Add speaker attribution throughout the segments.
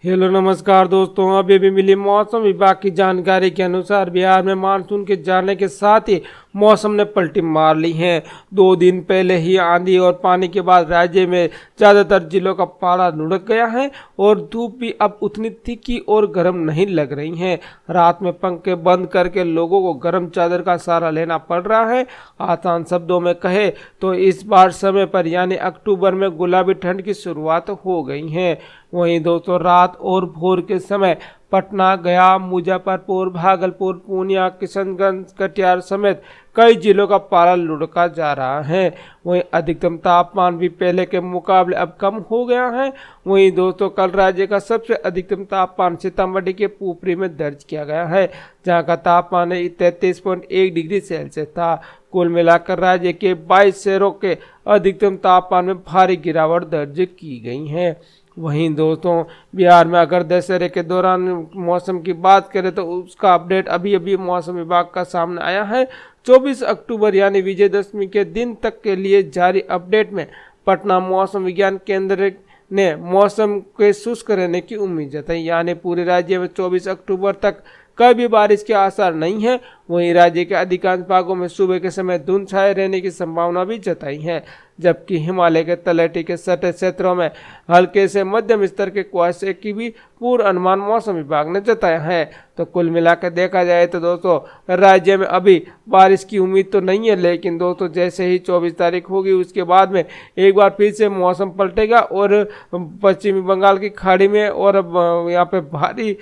Speaker 1: Hello नमस्कार दोस्तों, अभी मिली मौसम विभाग की जानकारी के अनुसार बिहार में मानसून के जाने के साथ ही मौसम ने पलटी मार ली है। 2 दिन पहले ही आंधी और पानी के बाद राज्य में ज्यादातर जिलों का पारा लुढ़क गया है और धूप भी अब उतनी तीखी और गर्म नहीं लग रही है। रात में पंखे बंद करके लोगों को गर्म चादर का सहारा लेना पड़ रहा है। आसान शब्दों में कहे तो इस बार समय पर यानी अक्टूबर में गुलाबी ठंड की शुरुआत हो गई है। वहीं दोस्तों रात और भोर के समय पटना, गया, मुजफ्फरपुर, भागलपुर, पूर्णिया, किशनगंज, कटिहार समेत कई जिलों का पारा लुढ़का जा रहा है। वहीं अधिकतम तापमान भी पहले के मुकाबले अब कम हो गया है। वहीं दोस्तों कल राज्य का सबसे अधिकतम तापमान सीतामढ़ी के पुपरी में दर्ज किया गया है, जहां का तापमान 33.1 डिग्री सेल्सियस था। कुल मिलाकर राज्य के 22 शहरों के अधिकतम तापमान में भारी गिरावट दर्ज की गई है। वहीं दोस्तों बिहार में अगर दशहरे के दौरान मौसम की बात करें तो उसका अपडेट अभी मौसम विभाग का सामने आया है। 24 अक्टूबर यानी विजयदशमी के दिन तक के लिए जारी अपडेट में पटना मौसम विज्ञान केंद्र ने मौसम के शुष्क रहने की उम्मीद जताई, यानी पूरे राज्य में 24 अक्टूबर तक कभी बारिश के आसार नहीं है। वहीं राज्य के अधिकांश भागों में सुबह के समय धुंध छाए रहने की संभावना भी जताई है, जबकि हिमालय के तलहटी के सटे क्षेत्रों में हल्के से मध्यम स्तर के कुहासे की भी पूर्व अनुमान मौसम विभाग ने जताया है। तो कुल मिलाकर देखा जाए तो दोस्तों राज्य में अभी बारिश की उम्मीद तो नहीं है, लेकिन दोस्तों जैसे ही 24 तारीख होगी उसके बाद में एक बार फिर से मौसम पलटेगा और पश्चिमी बंगाल की खाड़ी में और यहाँ पे भारी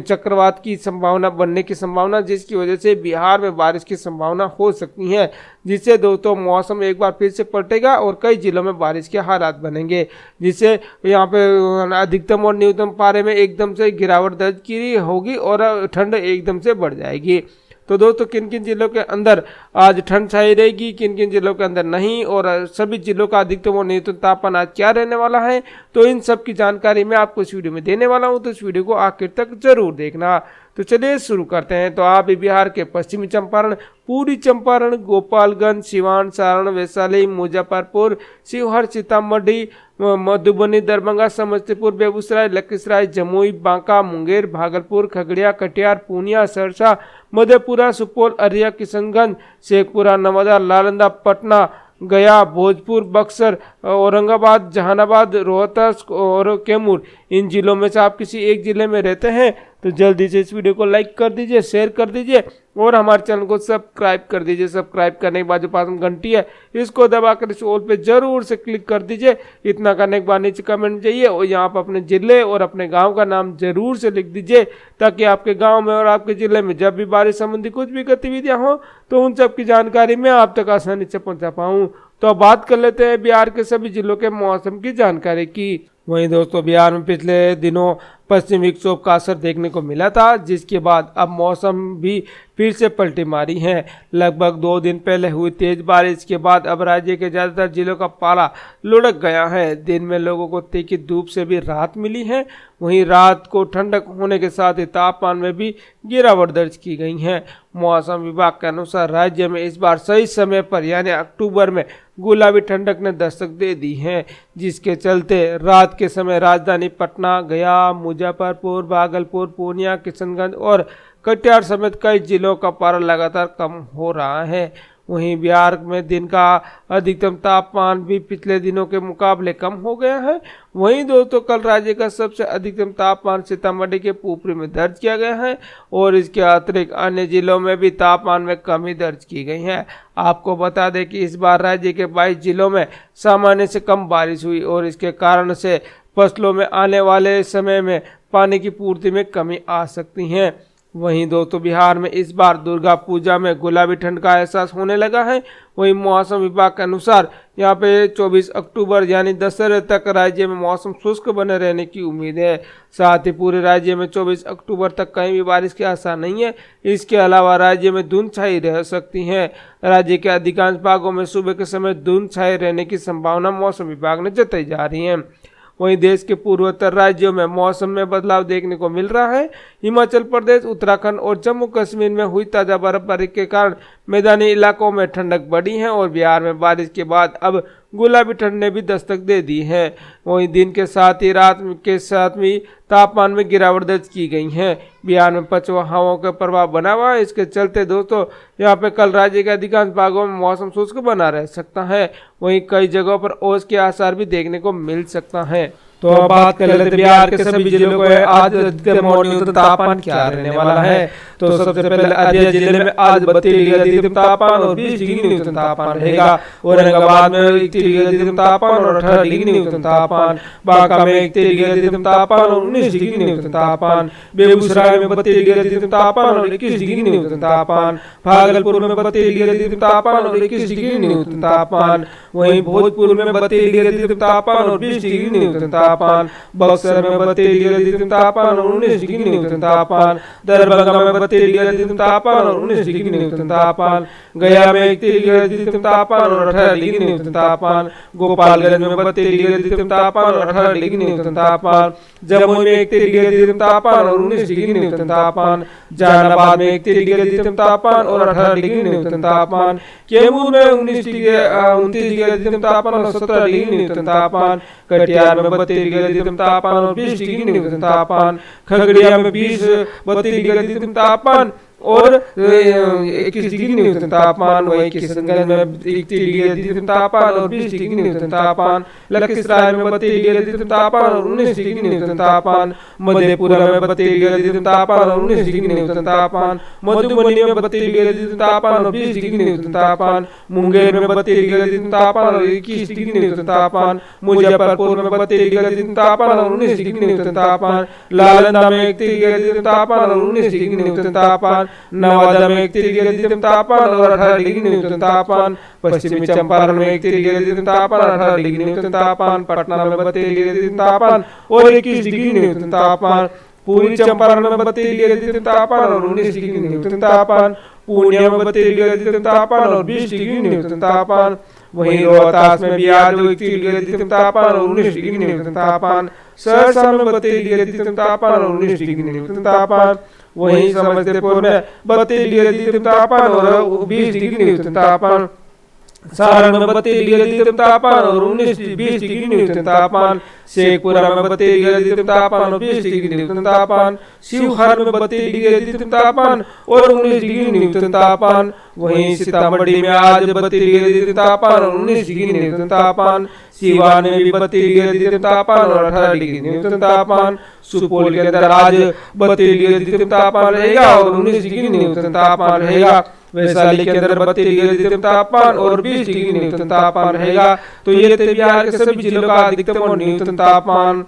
Speaker 1: चक्रवात की संभावना बनने की संभावना, जिसकी वजह से बिहार में बारिश की संभावना हो सकती है, जिससे दोस्तों मौसम एक बार फिर से पलटेगा और कई जिलों में बारिश के हालात बनेंगे, जिससे यहाँ पे अधिकतम और न्यूनतम पारे में एकदम से गिरावट दर्ज की होगी और ठंड एकदम से बढ़ जाएगी। तो दोस्तों किन किन जिलों के अंदर आज ठंड छाई रहेगी, किन किन जिलों के अंदर नहीं, और सभी जिलों का अधिकतम और न्यूनतम तापमान आज क्या रहने वाला है, तो इन सब की जानकारी मैं आपको इस वीडियो में देने वाला हूं। तो इस वीडियो को आखिर तक जरूर देखना। तो चलिए शुरू करते हैं। तो आप बिहार के पश्चिमी चंपारण, पूर्वी चंपारण, गोपालगंज, सिवान, सारण, वैशाली, मुजफ्फरपुर, शिवहर, सीतामढ़ी, मधुबनी, दरभंगा, समस्तीपुर, बेगूसराय, लखीसराय, जमुई, बांका, मुंगेर, भागलपुर, खगड़िया, कटिहार, पूर्णिया, सहरसा, मधेपुरा, सुपौल, अररिया, किशनगंज, शेखपुरा, नवादा, नालंदा, पटना, गया, भोजपुर, बक्सर, औरंगाबाद, जहानाबाद, रोहतस और कैमूर, इन जिलों में से आप किसी एक जिले में रहते हैं तो जल्दी से इस वीडियो को लाइक कर दीजिए, शेयर कर दीजिए और हमारे चैनल को सब्सक्राइब कर दीजिए। सब्सक्राइब करने के बाद जो पास में घंटी है इसको दबाकर इस ऑल पे जरूर से क्लिक कर दीजिए। इतना करने के बाद नीचे कमेंट चाहिए और यहाँ पर अपने जिले और अपने गांव का नाम जरूर से लिख दीजिए, ताकि आपके गांव में और आपके जिले में जब भी बारिश संबंधी कुछ भी गतिविधियां हो तो उन सब की जानकारी मैं आप तक आसानी से पहुंचा पाऊँ। तो अब बात कर लेते हैं बिहार के सभी जिलों के मौसम की जानकारी की। वहीं दोस्तों बिहार में पिछले दिनों पश्चिमी विक्षोभ का असर देखने को मिला था, जिसके बाद अब मौसम भी फिर से पलटी मारी है। लगभग 2 दिन पहले हुई तेज बारिश के बाद अब राज्य के ज्यादातर जिलों का पारा लुढ़क गया है। दिन में लोगों को तीखी धूप से भी राहत मिली है। वहीं रात को ठंडक होने के साथ ही तापमान में भी गिरावट दर्ज की गई है। मौसम विभाग के अनुसार राज्य में इस बार सही समय पर यानी अक्टूबर में गुलाबी ठंडक ने दस्तक दे दी है, जिसके चलते रात के समय राजधानी पटना, गया, मुजफ्फरपुर, भागलपुर, पूर्णिया, किशनगंज और कटिहार समेत कई जिलों का पारा लगातार कम हो रहा है। वहीं बिहार में दिन का अधिकतम तापमान भी पिछले दिनों के मुकाबले कम हो गया है। वहीं दोस्तों कल राज्य का सबसे अधिकतम तापमान सीतामढ़ी के पुपरी में दर्ज किया गया है और इसके अतिरिक्त अन्य जिलों में भी तापमान में कमी दर्ज की गई है। आपको बता दें कि इस बार राज्य के 22 जिलों में सामान्य से कम बारिश हुई और इसके कारण से फसलों में आने वाले समय में पानी की पूर्ति में कमी आ सकती है। वहीं दोस्तों बिहार में इस बार दुर्गा पूजा में गुलाबी ठंड का एहसास होने लगा है। वहीं मौसम विभाग के अनुसार यहाँ पे 24 अक्टूबर यानी दशहरे तक राज्य में मौसम शुष्क बने रहने की उम्मीद है। साथ ही पूरे राज्य में 24 अक्टूबर तक कहीं भी बारिश के आसार नहीं है। इसके अलावा राज्य में धुंध छाई रह सकती है। राज्य के अधिकांश भागों में सुबह के समय धुंध छाए रहने की संभावना मौसम विभाग ने जताई जा रही है। वहीं देश के पूर्वोत्तर राज्यों में मौसम में बदलाव देखने को मिल रहा है। हिमाचल प्रदेश, उत्तराखंड और जम्मू कश्मीर में हुई ताज़ा बर्फबारी के कारण मैदानी इलाकों में ठंडक बढ़ी है और बिहार में बारिश के बाद अब गुलाबी ठंड ने भी दस्तक दे दी है। वहीं दिन के साथ ही रात के साथ भी तापमान में गिरावट दर्ज की गई है। बिहार में पछुआ हवाओं का प्रभाव बना हुआ है। इसके चलते दोस्तों यहाँ पे कल राज्य के अधिकांश भागों में मौसम शुष्क बना रह सकता है। वहीं कई जगहों पर ओस के आसार भी देखने को मिल सकता है। तो अब बात कर लेते बिहार के सभी जिलों को आज अधिकतम और न्यूनतम तापमान क्या रहने वाला है। तो सबसे पहले अररिया जिले में आज 32 डिग्री अधिकतम तापमान और 20 डिग्री न्यूनतम तापमान रहेगा। औरंगाबाद में 31 डिग्री अधिकतम तापमान और 18 डिग्री न्यूनतम तापमान, बांका में 31 डिग्री अधिकतम तापमान और 19 डिग्री न्यूनतम तापमान, बेगूसराय में 32 डिग्री अधिकतम तापमान और 21 डिग्री न्यूनतम तापमान, भागलपुर में 32 डिग्री अधिकतम तापमान और 21 डिग्री न्यूनतम तापमान, वहीं भोजपुर में 32 डिग्री अधिकतम तापमान और 20 डिग्री न्यूनतम तापमान, बक्सर में 32 डिग्री अधिकतम तापमान और 19 डिग्री न्यूनतम तापमान, दरभंगा में 32 डिग्री अधिकतम तापमान और 19 डिग्री न्यूनतम तापमान, गया में 31 डिग्री अधिकतम तापमान और 18 डिग्री न्यूनतम तापमान, गोपालगंज में 32 डिग्री अधिकतम तापमान और 18 डिग्री न्यूनतम तापमान, जमुई में 31 डिग्री अधिकतम तापमान और 19 डिग्री न्यूनतम तापमान, जहानाबाद में 31 डिग्री अधिकतम तापमान और 18 डिग्री न्यूनतम तापमान, कैमूर में 29 डिग्री अधिकतम तापमान और 17 डिग्री न्यूनतम तापमान, कटिहार में 32 डिग्री अधिकतम तापमान और 20 डिग्री न्यूनतम तापमान, खगड़िया में 32 डिग्री अधिकतम तापमान और 21 डिग्री न्यूनतम तापमान, वहीं किशनगंज में 31 डिग्री अधिकतम तापमान और 20 डिग्री न्यूनतम तापमान, लखीसराय में 32 डिग्री अधिकतम तापमान और 19 डिग्री न्यूनतम तापमान, मधेपुरा में 32 डिग्री अधिकतम तापमान और 19 डिग्री न्यूनतम तापमान, मधुबनी में 32 डिग्री अधिकतम तापमान और 20 डिग्री न्यूनतम तापमान, मुंगेर में 32 डिग्री अधिकतम तापमान और 21 डिग्री न्यूनतम तापमान, मुजफ्फरपुर में 32 डिग्री अधिकतम तापमान और 19 डिग्री न्यूनतम तापमान, नालंदा में 31 डिग्री अधिकतम तापमान और 19 डिग्री न्यूनतम तापमान, नवादा में 31 डिग्री अधिकतम तापमान और 18 डिग्री न्यूनतम तापमान, पश्चिमी चंपारण में 31 डिग्री अधिकतम तापमान और 18 डिग्री न्यूनतम तापमान, पटना में 32 डिग्री अधिकतम तापमान और 21 डिग्री न्यूनतम तापमान, पूर्वी चंपारण में 32 डिग्री अधिकतम तापमान और 19 डिग्री न्यूनतम तापमान, पूर्णिया में 32 डिग्री अधिकतम तापमान और 20 डिग्री न्यूनतम तापमान, वहीं रोहतास में भी आज 31 डिग्री अधिकतम तापमान और 19 डिग्री न्यूनतम तापमान, सहरसा में 32 डिग्री अधिकतम तापमान और 19 डिग्री न्यूनतम तापमान, वहीं समस्तीपुर में 32 डिग्री अधिकतम तापमान और 20 डिग्री न्यूनतम तापमान, सारण में 32 डिग्री अधिकतम तापमान और 20 डिग्री न्यूनतम तापमान, शेखपुरा में 32 डिग्री अधिकतम तापमान और 20 डिग्री न्यूनतम तापमान, शिवहर में 32 डिग्री अधिकतम तापमान और 19 डिग्री न्यूनतम तापमान, वहीं सीतामढ़ी में आज 32 डिग्री अधिकतम तापमान और 19 डिग्री न्यूनतम तापमान, सीवान में भी 32 डिग्री अधिकतम तापमान और 18 डिग्री न्यूनतम तापमान, सुपौल के अंदर आज 32 डिग्री अधिकतम तापमान रहेगा और 19 डिग्री न्यूनतम तापमान रहेगा, वैशाली के अंदर 32 डिग्री अधिकतम तापमान और 20 डिग्री न्यूनतम तापमान रहेगा। तो ये थे बिहार के सभी जिलों का अधिकतम और न्यूनतम तापमान।